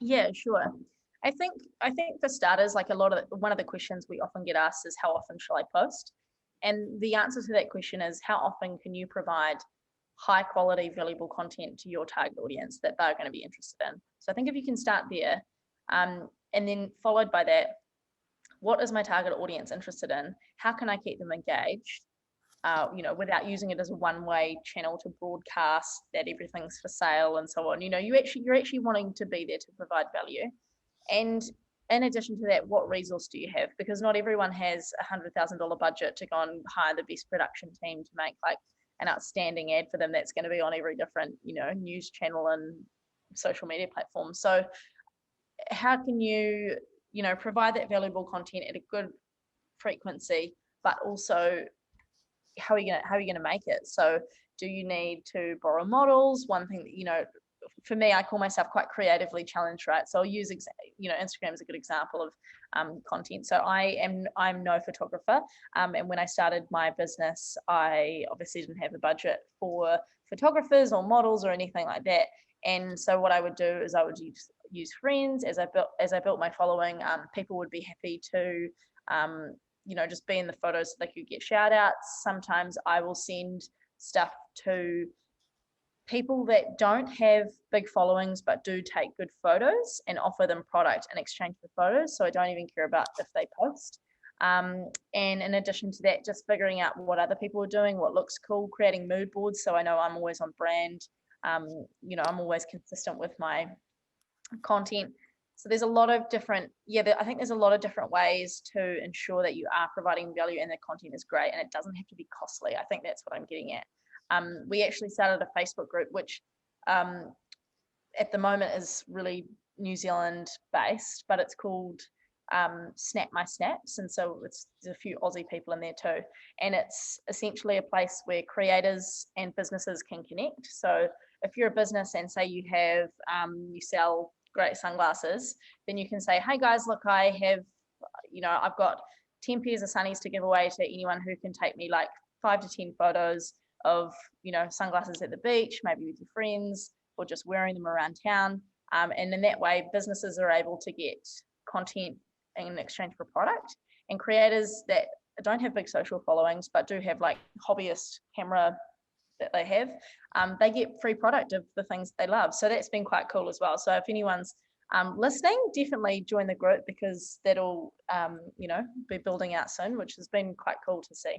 Yeah, sure. I think for starters, like one of the questions we often get asked is how often shall I post? And the answer to that question is how often can you provide high quality, valuable content to your target audience that they're going to be interested in? So I think if you can start there, and then followed by that, what is my target audience interested in? How can I keep them engaged? Without using it as a one-way channel to broadcast that everything's for sale and so on. You're actually wanting to be there to provide value. And in addition to that, what resource do you have? Because not everyone has $100,000 budget to go and hire the best production team to make like an outstanding ad for them that's going to be on every different, news channel and social media platform. So how can you, provide that valuable content at a good frequency, but also how are you gonna make it? So do you need to borrow models? One thing that, for me, I call myself quite creatively challenged, right? So I'll use Instagram is a good example of content. So I'm no photographer, and when I started my business, I obviously didn't have a budget for photographers or models or anything like that. And so what I would do is I would use friends. As I built my following, people would be happy to just be in the photos so they could get shout outs. Sometimes I will send stuff to people that don't have big followings but do take good photos and offer them product in exchange for photos. So I don't even care about if they post. And in addition to that, just figuring out what other people are doing, what looks cool, creating mood boards. So I know I'm always on brand. I'm always consistent with my content. So there's a lot of different, I think there's a lot of different ways to ensure that you are providing value and the content is great and it doesn't have to be costly. I think that's what I'm getting at. We actually started a Facebook group, which at the moment is really New Zealand based, but it's called Snap My Snaps. And so there's a few Aussie people in there too. And it's essentially a place where creators and businesses can connect. So if you're a business and say you sell great sunglasses, then you can say, hey guys, look, I've got 10 pairs of sunnies to give away to anyone who can take me like 5 to 10 photos of, sunglasses at the beach, maybe with your friends, or just wearing them around town. And in that way, businesses are able to get content in exchange for product, and creators that don't have big social followings, but do have like hobbyist camera that they have, they get free product of the things they love. So that's been quite cool as well. So if anyone's listening, definitely join the group because that'll, be building out soon, which has been quite cool to see.